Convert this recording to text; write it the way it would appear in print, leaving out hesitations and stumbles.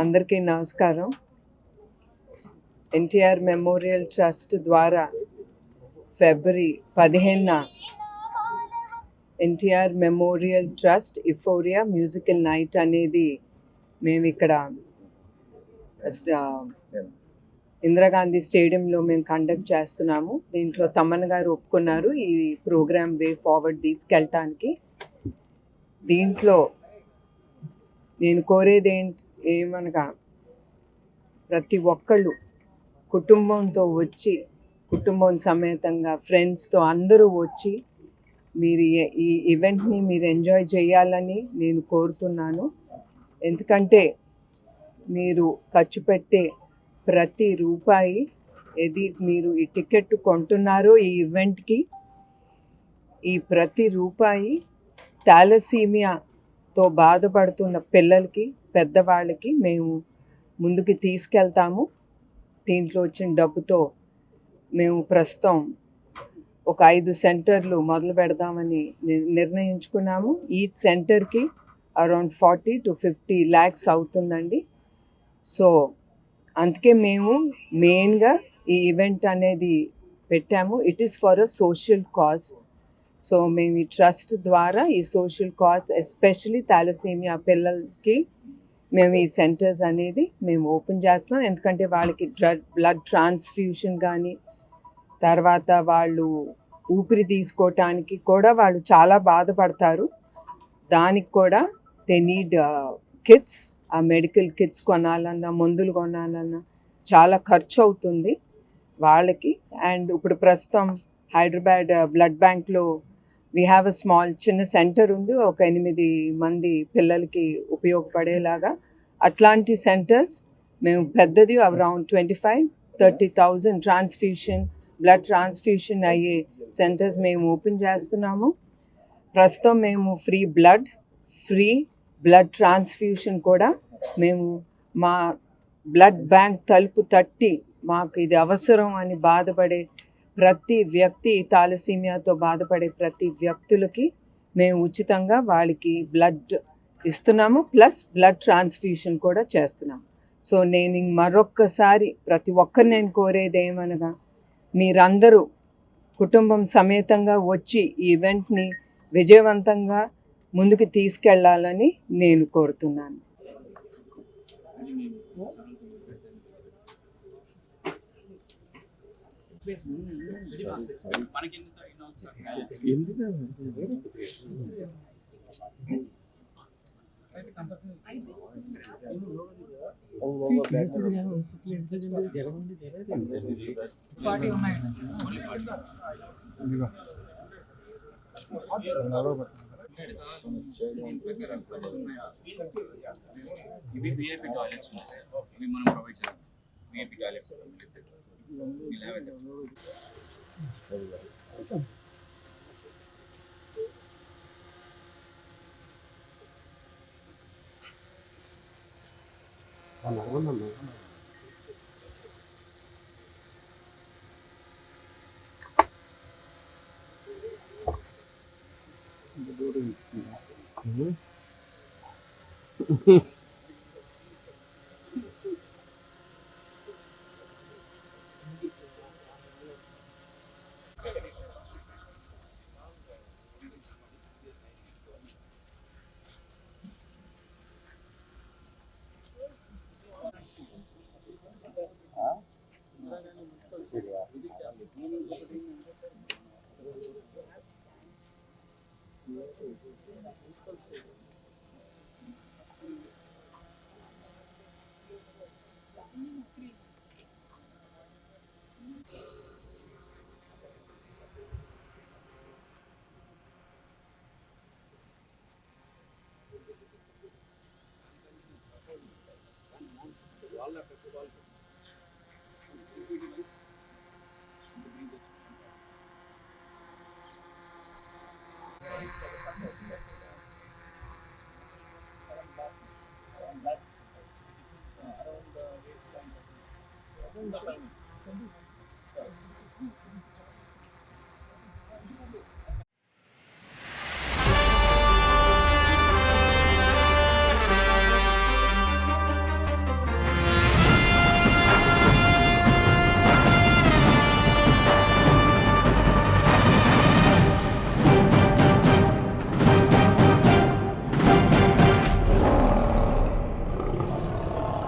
అందరికీ నమస్కారం. NTR Memorial Trust ద్వారా ఫిబ్రవరి 15న NTR Memorial Trust Euphoria musical night అనేది మేము ఇక్కడ ఇందిరాగాంధీ స్టేడియంలో మేము కండక్ట్ చేస్తున్నాము. దీంట్లో తమన్ గారు ఒప్పుకున్నారు ఈ ప్రోగ్రామ్ వే ఫార్వర్డ్ తీసుకెళ్ళటానికి. దీంట్లో నేను కోరేది ఏమనగా ప్రతి ఒక్కళ్ళు కుటుంబంతో వచ్చి, కుటుంబం సమేతంగా ఫ్రెండ్స్తో అందరూ వచ్చి మీరు ఈ ఈవెంట్ని మీరు ఎంజాయ్ చేయాలని నేను కోరుతున్నాను. ఎందుకంటే మీరు ఖర్చు పెట్టే ప్రతి రూపాయి ఏది మీరు ఈ టికెట్ కొంటున్నారో ఈ ఈవెంట్కి, ఈ ప్రతి రూపాయి థాలసీమియాతో బాధపడుతున్న పిల్లలకి, పెద్దవాళ్ళకి మేము ముందుకు తీసుకెళ్తాము. దీంట్లో వచ్చిన డబ్బుతో మేము ప్రస్తుతం ఒక 5 సెంటర్లు మొదలు పెడదామని నిర్ణయించుకున్నాము. ఈ సెంటర్కి అరౌండ్ 40 to 50 lakhs అవుతుందండి. సో అందుకే మేము మెయిన్గా ఈ ఈవెంట్ అనేది పెట్టాము. It is for a social cause. So మేము ఈ ట్రస్ట్ ద్వారా ఈ సోషల్ కాజ్ ఎస్పెషలీ థాలసీమియా పిల్లలకి మేము ఈ సెంటర్స్ అనేది మేము ఓపెన్ చేస్తున్నాం. ఎందుకంటే వాళ్ళకి బ్లడ్ ట్రాన్స్ఫ్యూషన్ కానీ, తర్వాత వాళ్ళు ఊపిరి తీసుకోవటానికి కూడా వాళ్ళు చాలా బాధపడతారు. దానికి కూడా దే నీడ్ కిట్స్. ఆ మెడికల్ కిట్స్ కొనాలన్నా, మందులు కొనాలన్నా చాలా ఖర్చు అవుతుంది వాళ్ళకి. అండ్ ఇప్పుడు ప్రస్తుతం హైదరాబాద్ బ్లడ్ బ్యాంక్లో వీ హ్యావ్ అ స్మాల్ చిన్న సెంటర్ ఉంది, ఒక 8 మంది పిల్లలకి ఉపయోగపడేలాగా. అట్లాంటి సెంటర్స్ మేము పెద్దది అరౌండ్ 25-30,000 ట్రాన్స్ఫ్యూషన్, బ్లడ్ ట్రాన్స్ఫ్యూషన్ అయ్యే సెంటర్స్ మేము ఓపెన్ చేస్తున్నాము. ప్రస్తుతం మేము ఫ్రీ బ్లడ్ ట్రాన్స్ఫ్యూషన్ కూడా మేము మా బ్లడ్ బ్యాంక్ తలుపు తట్టి మాకు ఇది అవసరం అని బాధపడే ప్రతి వ్యక్తి, థాలసీమియాతో బాధపడే ప్రతి వ్యక్తులకి మేము ఉచితంగా వాళ్ళకి బ్లడ్ ఇస్తున్నాము, ప్లస్ బ్లడ్ ట్రాన్స్ఫ్యూషన్ కూడా చేస్తున్నాము. సో నేను మరొక్కసారి ప్రతి ఒక్కరు నేను కోరేది ఏమనగా మీరందరూ కుటుంబం సమేతంగా వచ్చి ఈ ఈవెంట్ని విజయవంతంగా ముందుకు తీసుకెళ్లాలని నేను కోరుతున్నాను. ఇవి విఐపి టాయిలెట్స్ ఉన్నాయి సార్, ఇవి మనం ప్రొవైడ్ చేయాలి. VIP toilets